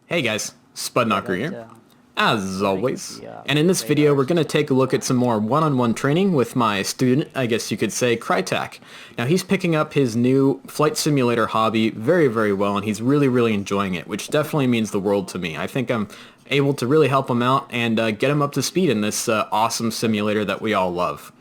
Hey guys, Spudknocker here, as According to always. the And in this video, radar we're going to system. take a look at some more one-on-one training with my student, I guess you could say, Krytac. Now, he's picking up his new flight simulator hobby very, very well, and he's really, really enjoying it, which definitely means the world to me. I think I'm able to really help him out and get him up to speed in this awesome simulator that we all love.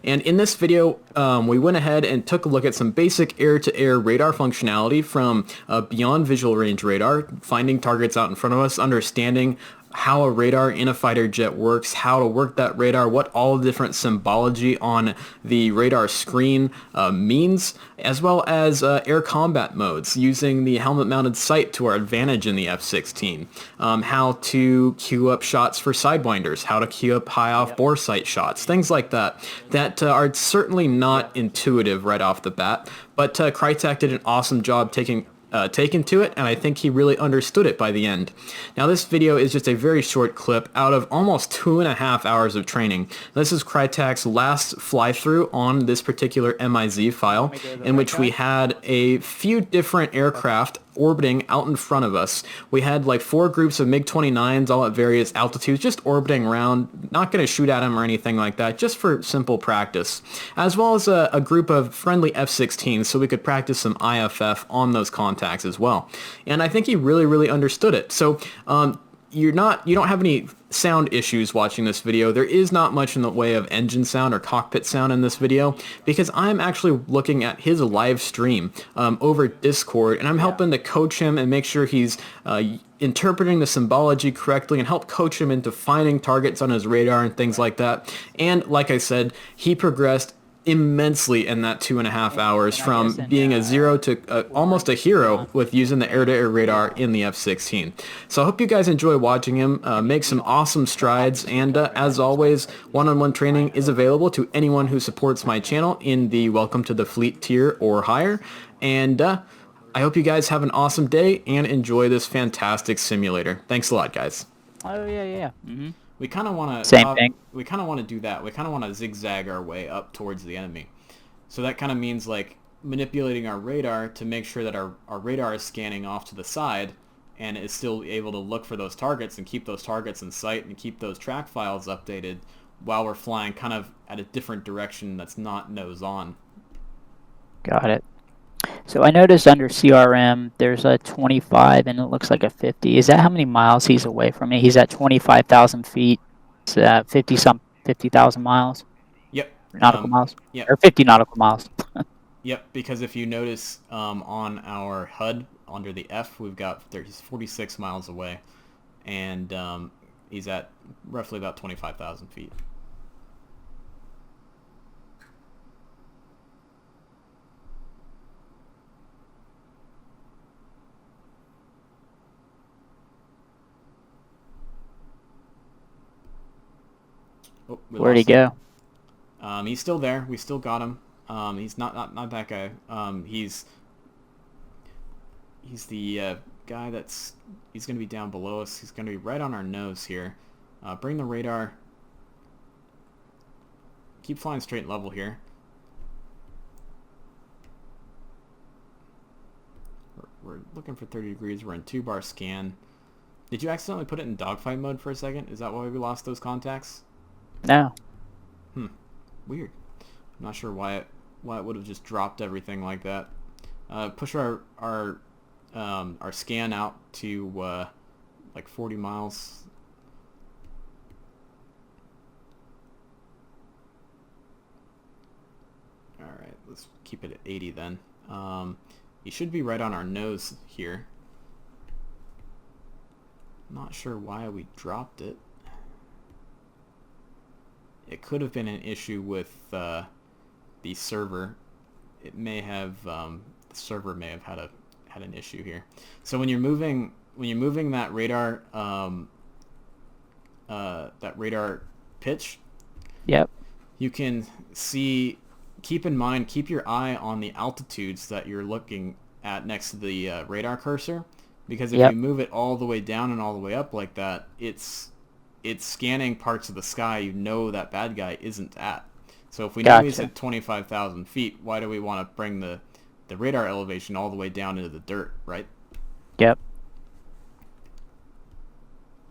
And in this video, we went ahead and took a look at some basic air-to-air radar functionality from beyond visual range radar, finding targets out in front of us, understanding how a radar in a fighter jet works, how to work that radar, what all the different symbology on the radar screen means, as well as air combat modes, using the helmet-mounted sight to our advantage in the F-16, how to queue up shots for sidewinders, how to queue up high-off Yep. bore sight shots, things like that, that are certainly not Yep. intuitive right off the bat, but Krytac did an awesome job taken to it, and I think he really understood it by the end. Now this video is just a very short clip out of almost 2.5 hours of training. This is Krytac's last fly-through on this particular MIZ You want file, me to go to the in right which we guy? had a few different Okay. aircraft orbiting out in front of us. We had like 4 groups of MiG-29s all at various altitudes just orbiting around, not going to shoot at them or anything like that, just for simple practice, as well as a group of friendly F-16s so we could practice some IFF on those contacts as well. And I think he really, really understood it. So you don't have any sound issues watching this video. There is not much in the way of engine sound or cockpit sound in this video because I'm actually looking at his live stream over Discord, and I'm Yeah. helping to coach him and make sure he's interpreting the symbology correctly and help coach him into finding targets on his radar and things Right. like that. And like I said, he progressed immensely in that 2.5 hours, And I from guess being a zero to we're almost a hero on. with using the air-to-air radar Yeah. in the F-16. So I hope you guys enjoy watching him I make mean, we some don't awesome have strides, to speak and up or as anything. It's fine. always, one-on-one training I is hope. available to anyone who supports my channel in the Welcome to the Fleet tier or higher. And I hope you guys have an awesome day and enjoy this fantastic simulator. Thanks a lot, guys. Oh yeah, yeah. Mm-hmm. We kind of want to Same talk. thing. We kind of want to do that. We kind of want to zigzag our way up towards the enemy. So that kind of means like manipulating our radar to make sure that our radar is scanning off to the side and is still able to look for those targets and keep those targets in sight and keep those track files updated while we're flying kind of at a different direction that's not nose on. Got it. So I noticed under CRM there's a 25 and it looks like a 50. Is that how many miles he's away from me? He's at 25,000 feet. It's 50,000 miles, Yep. nautical miles, Yep. or 50 nautical miles. Yep. Because if you notice on our HUD under the F, we've got he's 46 miles away, and he's at roughly about 25,000 feet. Oh, we Where'd he lost him. go? He's still there. We still got him. He's not that guy. He's the guy he's going to be down below us. He's going to be right on our nose here. Bring the radar. Keep flying straight and level here. We're looking for 30 degrees. We're in 2-bar scan. Did you accidentally put it in dogfight mode for a second? Is that why we lost those contacts? No. Weird. I'm not sure why it would have just dropped everything like that. Push our scan out to like 40 miles. All right, let's keep it at 80 then. You should be right on our nose here. Not sure why we dropped it. It could have been an issue with the server. It may have the server may have had an issue here. So when you're moving that radar pitch, Yep. you can see. Keep in mind, keep your eye on the altitudes that you're looking at next to the radar cursor, because if you Yep. move it all the way down and all the way up like that, it's scanning parts of the sky you know that bad guy isn't at. So if we know he's Gotcha. at 25,000 feet, why do we want to bring the radar elevation all the way down into the dirt, right? Yep.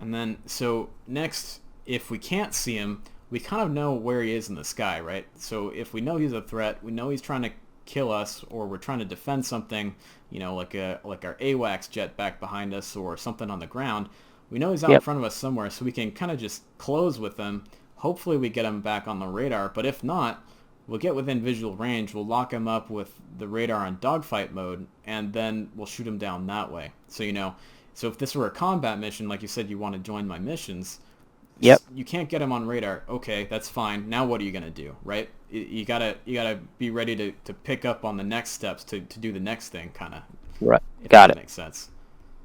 And then, so next, if we can't see him, we kind of know where he is in the sky, right? So if we know he's a threat, we know he's trying to kill us, or we're trying to defend something, you know, like our AWACS jet back behind us, or something on the ground. We know he's out in Yep. front of us somewhere, so we can kind of just close with him. Hopefully we get him back on the radar, but if not, we'll get within visual range, we'll lock him up with the radar on dogfight mode, and then we'll shoot him down that way. So, you know, so if this were a combat mission, like you said you want to join my missions, Yep. you can't get him on radar. Okay, that's fine. Now what are you going to do, right? You gotta be ready to pick up on the next steps to do the next thing, kind of, Right. if Got that it. makes sense.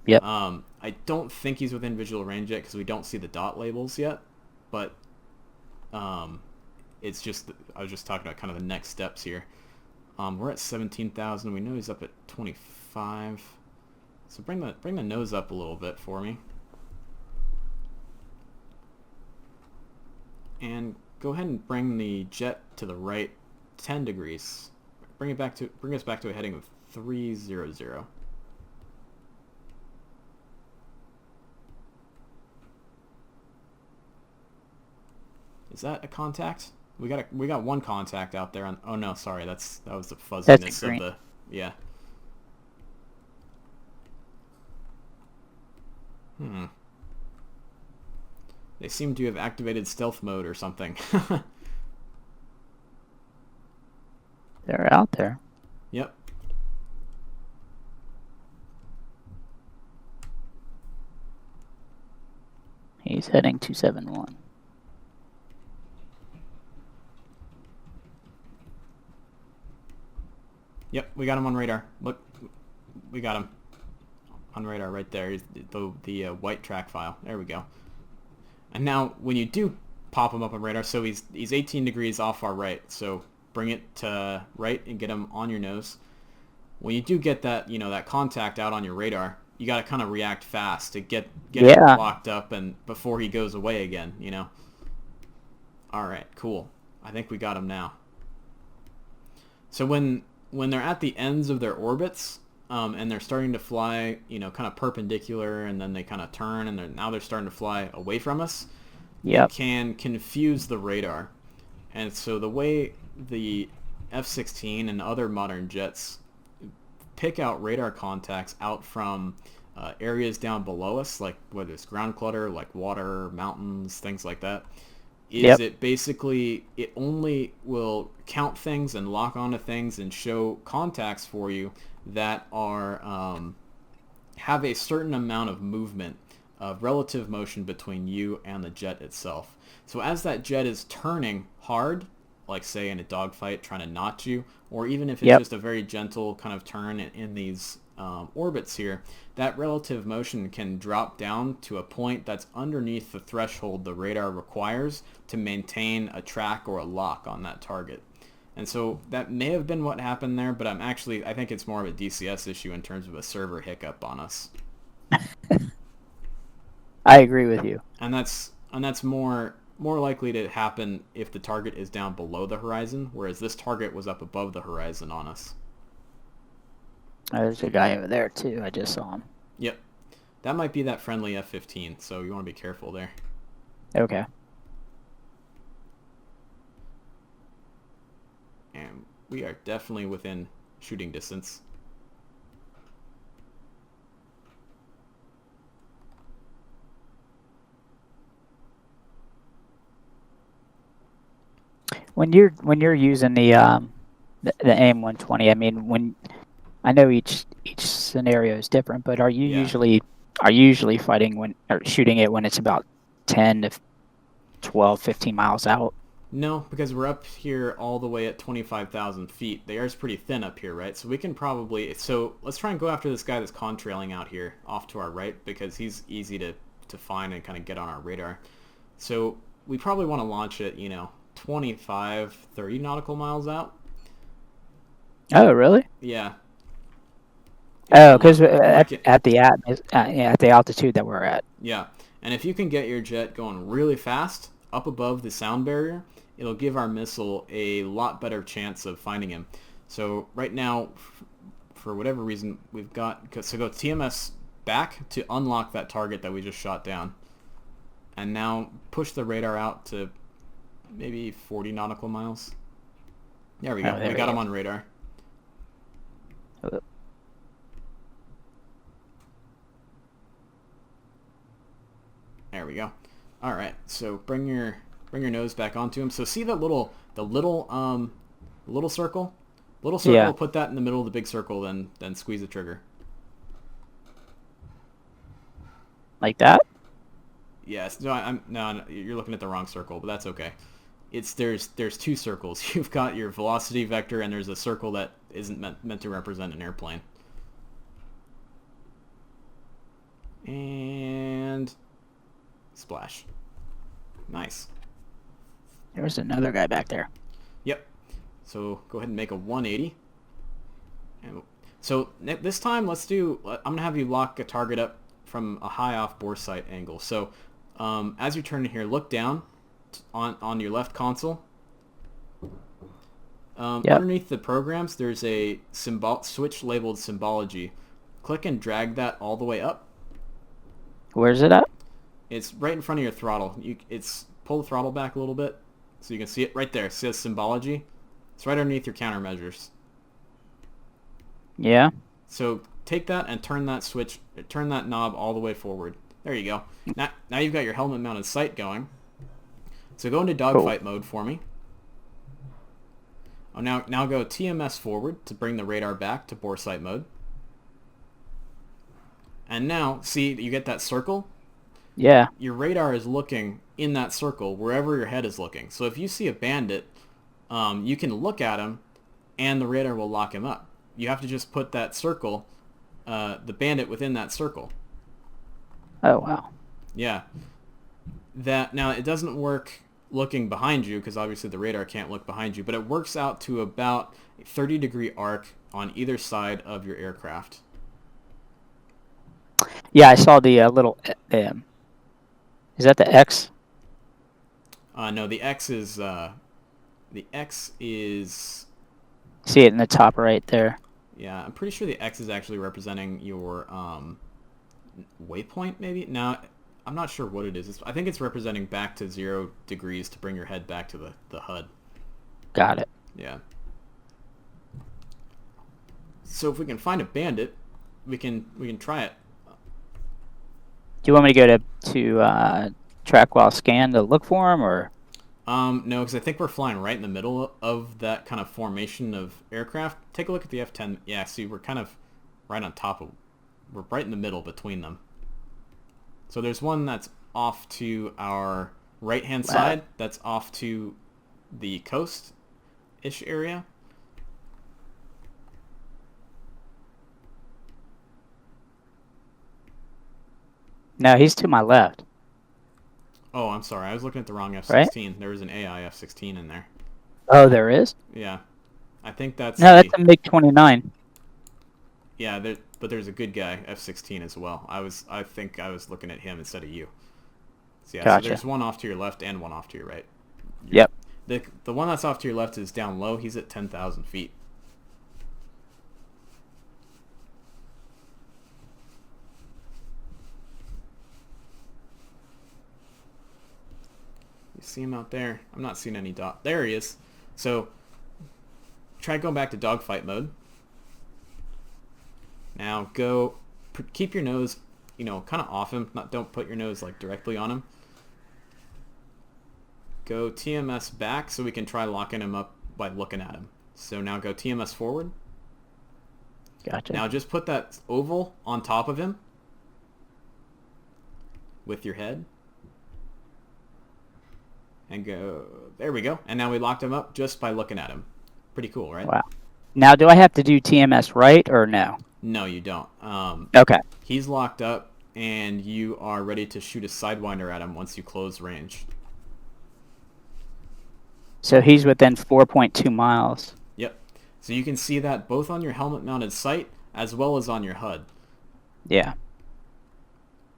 Yep. I don't think he's within visual range yet because we don't see the dot labels yet, but it's just, I was just talking about kind of the next steps here. We're at 17,000. We know he's up at 25. So bring the nose up a little bit for me. And go ahead and bring the jet to the right 10 degrees. Bring us back to a heading of 300. Is that a contact? We got one contact out there on, oh no, sorry, that was the fuzziness of the, yeah. They seem to have activated stealth mode or something. They're out there. Yep. He's heading 271. Yep, we got him on radar. Look, we got him on radar right there. The white track file. There we go. And now when you do pop him up on radar, so he's 18 degrees off our right. So bring it to right and get him on your nose. When you do get that, you know, that contact out on your radar, you got to kind of react fast to get him locked up and before he goes away again, you know. All right, cool. I think we got him now. So when they're at the ends of their orbits, and they're starting to fly, you know, kind of perpendicular, and then they kind of turn, and now they're starting to fly away from us. Yep. It can confuse the radar. And so the way the F-16 and other modern jets pick out radar contacts out from areas down below us, like whether it's ground clutter, like water, mountains, things like that, is it basically, it only will count things and lock onto things and show contacts for you that are have a certain amount of movement of relative motion between you and the jet itself. So as that jet is turning hard, like say in a dogfight trying to notch you, or even if it's just a very gentle kind of turn in these orbits here, that relative motion can drop down to a point that's underneath the threshold the radar requires to maintain a track or a lock on that target. And so that may have been what happened there, but I think it's more of a DCS issue in terms of a server hiccup on us. I agree with you. And that's more likely to happen if the target is down below the horizon, whereas this target was up above the horizon on us. There's a guy over there too. I just saw him. Yep. That might be that friendly F-15, so you want to be careful there. Okay. And we are definitely within shooting distance. When you're using the AIM-120, I mean, when I know each scenario is different, but are you usually fighting when or shooting it when it's about 10 to 12, 15 miles out? No, because we're up here all the way at 25,000 feet. The air's pretty thin up here, right? So we can probably... So let's try and go after this guy that's contrailing out here off to our right, because he's easy to find and kind of get on our radar. So we probably want to launch it, 25, 30 nautical miles out. Oh, really? Yeah. Oh, because at the altitude that we're at. Yeah, and if you can get your jet going really fast up above the sound barrier, it'll give our missile a lot better chance of finding him. So right now, for whatever reason, we've got... So go TMS back to unlock that target that we just shot down. And now push the radar out to maybe 40 nautical miles. There we go. Oh, there we we got go. him on radar. Oh, There we go. All right. So bring your nose back onto him. So see that little little circle? Little circle, yeah. put that in the middle of the big circle, then squeeze the trigger. Like that? Yes. No, you're looking at the wrong circle, but that's okay. There's two circles. You've got your velocity vector, and there's a circle that isn't meant to represent an airplane. And splash. Nice. There's another guy back there. Yep. So go ahead and make a 180. And so this time, I'm gonna have you lock a target up from a high off bore sight angle. So as you turn in here, look down on your left console. Yep. Underneath the programs, there's a switch labeled symbology. Click and drag that all the way up. Where's it at? It's right in front of your throttle. Pull the throttle back a little bit so you can see it right there. It says symbology. It's right underneath your countermeasures. Yeah. So take that and turn that knob all the way forward. There you go. Now you've got your helmet mounted sight going. So go into dogfight mode for me. Oh, now go TMS forward to bring the radar back to bore sight mode. And now, see, you get that circle? Yeah. Your radar is looking in that circle wherever your head is looking. So if you see a bandit, you can look at him and the radar will lock him up. You have to just put that circle, the bandit within that circle. Oh, wow. Yeah. Now, it doesn't work looking behind you because obviously the radar can't look behind you, but it works out to about a 30-degree arc on either side of your aircraft. Yeah, I saw the little... is that the X? No, the X is... See it in the top right there. Yeah, I'm pretty sure the X is actually representing your waypoint, maybe? Now, I'm not sure what it is. I think it's representing back to 0 degrees to bring your head back to the HUD. Got it. Yeah. So if we can find a bandit, we can try it. Do you want me to go to track while scan to look for him, or? No, because I think we're flying right in the middle of that kind of formation of aircraft. Take a look at the F-10. Yeah, see, we're kind of right on top of... We're right in the middle between them. So there's one that's off to our right-hand side. That's off to the coast-ish area. No, he's to my left. Oh, I'm sorry. I was looking at the wrong F-16. Right? There was an AI F-16 in there. Oh, there is? Yeah. I think that's... No, that's a MiG-29. Yeah, but there's a good guy, F-16 as well. I think I was looking at him instead of you. So yeah, gotcha. So there's one off to your left and one off to your right. Yep. The one that's off to your left is down low. He's at 10,000 feet. You see him out there? I'm not seeing any dot. There he is. So try going back to dogfight mode. Now keep your nose, kind of off him. Don't put your nose like directly on him. Go TMS back so we can try locking him up by looking at him. So now go TMS forward. Gotcha. Now just put that oval on top of him with your head. And go, there we go. And now we locked him up just by looking at him. Pretty cool, right? Wow. Now, do I have to do TMS right or no? No, you don't. Okay. He's locked up, and you are ready to shoot a Sidewinder at him once you close range. So he's within 4.2 miles. Yep. So you can see that both on your helmet-mounted sight as well as on your HUD. Yeah.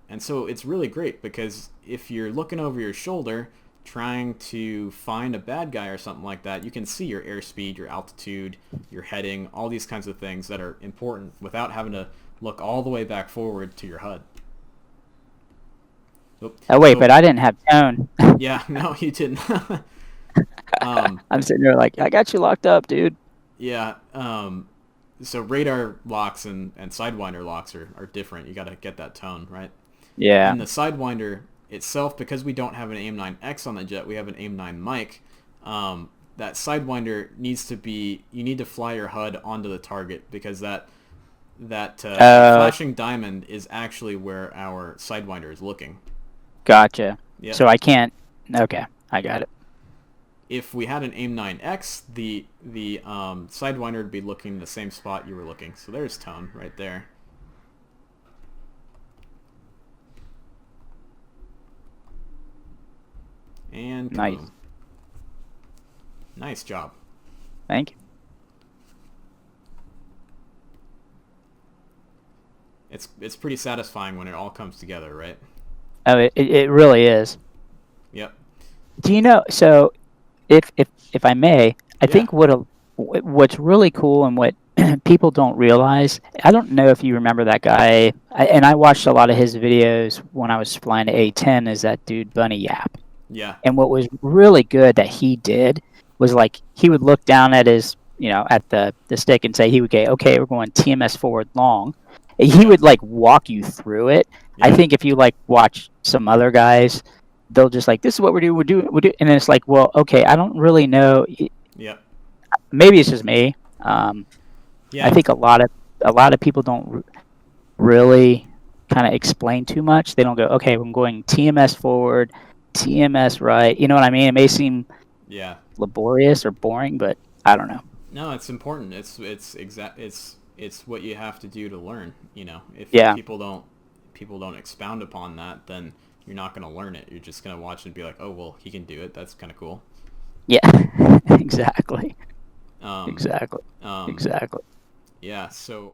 And so it's really great because if you're looking over your shoulder trying to find a bad guy or something like that, you can see your airspeed, your altitude, your heading, all these kinds of things that are important without having to look all the way back forward to your HUD. Oop. Oh wait, So but I didn't have tone. yeah, no, you didn't. I'm sitting there like, I got you locked up, dude. Yeah. So radar locks and Sidewinder locks are different. You got to get that tone, right? Yeah. And the Sidewinder itself, because we don't have an AIM-9X on the jet, we have an AIM-9 mic. That Sidewinder needs to be, you need to fly your HUD onto the target, because that Uh, flashing diamond is actually where our Sidewinder is looking. Gotcha. Yep. So I can't. Okay, I got it. If we had an AIM-9X, the Sidewinder would be looking the same spot you were looking. So there's tone right there. And Nice. kaboom. Nice job. Thank you. It's pretty satisfying when it all comes together, right? Oh, it really is. Yep. Do you know? So, if I may, I Yeah. think what's really cool and what people don't realize. I don't know if you remember that guy, and I watched a lot of his videos when I was flying to A10. Is that dude Bunny Yap? Yeah. And what was really good that he did was like he would look down at his, at the stick and say he would go, okay, we're going TMS forward long. And he Yeah. would like walk you through it. I Yeah. think if you like watch some other guys, they'll just like, this is what we're doing, and it's like, well, okay, I don't really know. Yep. Maybe it's just me. I Yeah. think a lot of people don't really kind of explain too much. They don't go, okay, I'm going TMS forward, TMS right. You know what I mean? It may seem Yeah. laborious or boring, but I don't know. No, it's important. It's what you have to do to learn. If Yeah, people don't expound upon that, then you're not going to learn it. You're just going to watch and be like, oh well, he can do it. That's kind of cool. yeah, exactly, Um, exactly, um, exactly. yeah. So